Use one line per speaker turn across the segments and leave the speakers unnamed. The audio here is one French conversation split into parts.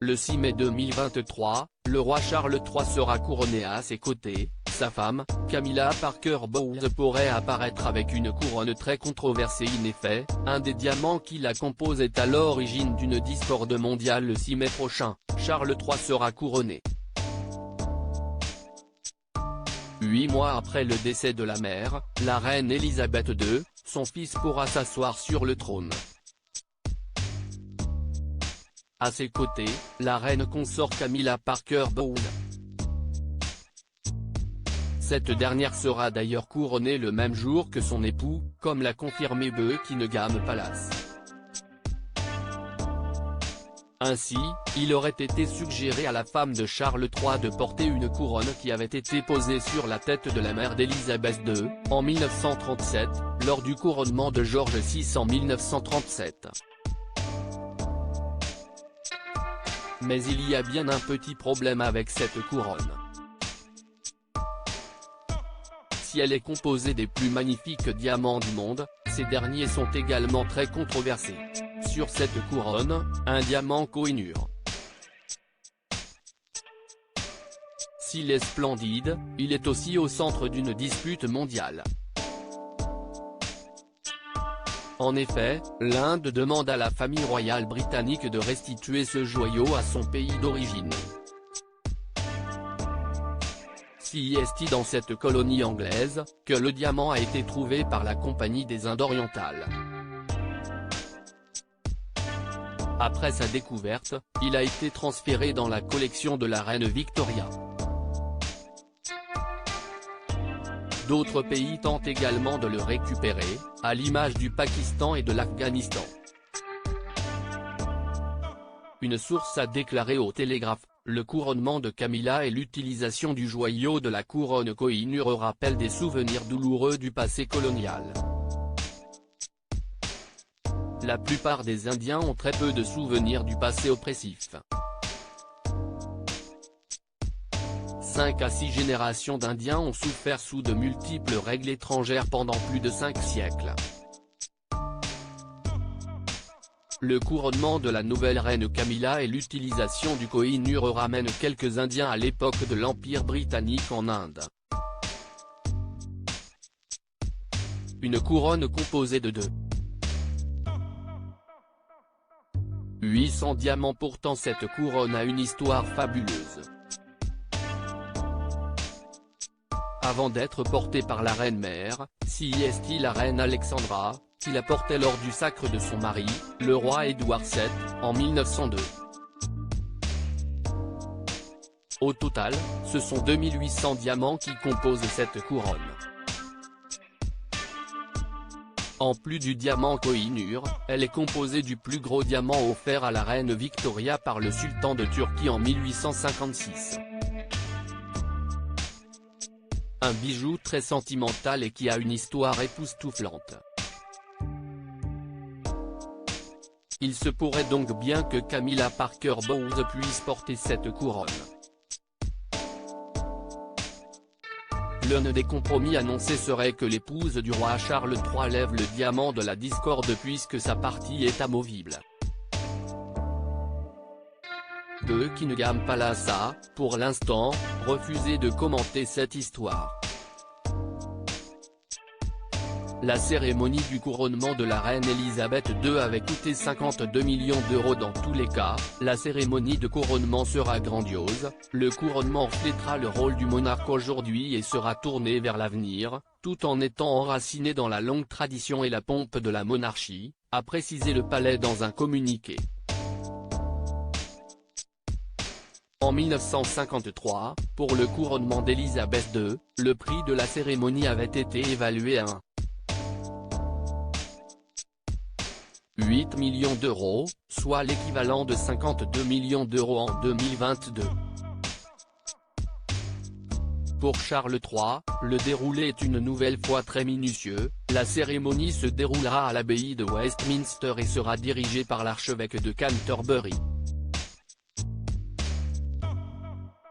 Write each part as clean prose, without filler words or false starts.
le 6 mai 2023, le roi Charles III sera couronné à ses côtés. Sa femme, Camilla Parker Bowles pourrait apparaître avec une couronne très controversée. En effet, un des diamants qui la composent est à l'origine d'une discorde mondiale. Le 6 mai prochain, Charles III sera couronné. 8 mois après le décès de la mère, la reine Elisabeth II, son fils pourra s'asseoir sur le trône. À ses côtés, la reine consort Camilla Parker Bowles. Cette dernière sera d'ailleurs couronnée le même jour que son époux, comme l'a confirmé Buckingham Palace. Ainsi, il aurait été suggéré à la femme de Charles III de porter une couronne qui avait été posée sur la tête de la mère d'Élisabeth II, en 1937, lors du couronnement de George VI en 1937. Mais il y a bien un petit problème avec cette couronne. Si elle est composée des plus magnifiques diamants du monde, ces derniers sont également très controversés. Sur cette couronne, un diamant Koh-i-Noor. S'il est splendide, il est aussi au centre d'une dispute mondiale. En effet, l'Inde demande à la famille royale britannique de restituer ce joyau à son pays d'origine. C'est dans cette colonie anglaise, que le diamant a été trouvé par la Compagnie des Indes orientales. Après sa découverte, il a été transféré dans la collection de la reine Victoria. D'autres pays tentent également de le récupérer, à l'image du Pakistan et de l'Afghanistan. Une source a déclaré au Télégraphe: le couronnement de Camilla et l'utilisation du joyau de la couronne Koh-i-Noor rappellent des souvenirs douloureux du passé colonial. La plupart des Indiens ont très peu de souvenirs du passé oppressif. 5 à 6 générations d'Indiens ont souffert sous de multiples règles étrangères pendant plus de 5 siècles. Le couronnement de la nouvelle reine Camilla et l'utilisation du Koh-i-Noor ramènent quelques Indiens à l'époque de l'Empire britannique en Inde. Une couronne composée de 800 diamants. Pourtant cette couronne a une histoire fabuleuse. Avant d'être portée par la reine-mère, c'est la reine Alexandra, qui la portait lors du sacre de son mari, le roi Édouard VII, en 1902. Au total, ce sont 2800 diamants qui composent cette couronne. En plus du diamant Koh-i-Noor, elle est composée du plus gros diamant offert à la reine Victoria par le sultan de Turquie en 1856. Un bijou très sentimental et qui a une histoire époustouflante. Il se pourrait donc bien que Camilla Parker Bowles puisse porter cette couronne. L'un des compromis annoncés serait que l'épouse du roi Charles III lève le diamant de la discorde puisque sa partie est amovible. Buckingham Palace a, pour l'instant, refusé de commenter cette histoire. La cérémonie du couronnement de la reine Elisabeth II avait coûté 52 millions d'euros. Dans tous les cas, la cérémonie de couronnement sera grandiose, le couronnement reflétera le rôle du monarque aujourd'hui et sera tourné vers l'avenir, tout en étant enraciné dans la longue tradition et la pompe de la monarchie, a précisé le palais dans un communiqué. En 1953, pour le couronnement d'Élisabeth II, le prix de la cérémonie avait été évalué à 8 millions d'euros, soit l'équivalent de 52 millions d'euros en 2022. Pour Charles III, le déroulé est une nouvelle fois très minutieux, la cérémonie se déroulera à l'abbaye de Westminster et sera dirigée par l'archevêque de Canterbury.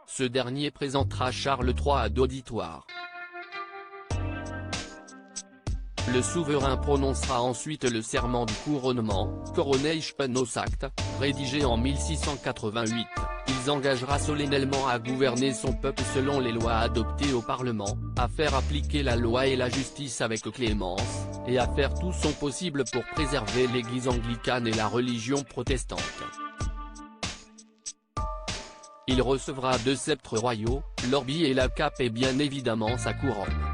Ce dernier présentera Charles III à d'auditoire. Le souverain prononcera ensuite le serment du couronnement, Coronation Oath Act, rédigé en 1688. Il engagera solennellement à gouverner son peuple selon les lois adoptées au Parlement, à faire appliquer la loi et la justice avec clémence, et à faire tout son possible pour préserver l'Église anglicane et la religion protestante. Il recevra 2 sceptres royaux, l'orbi et la cape et bien évidemment sa couronne.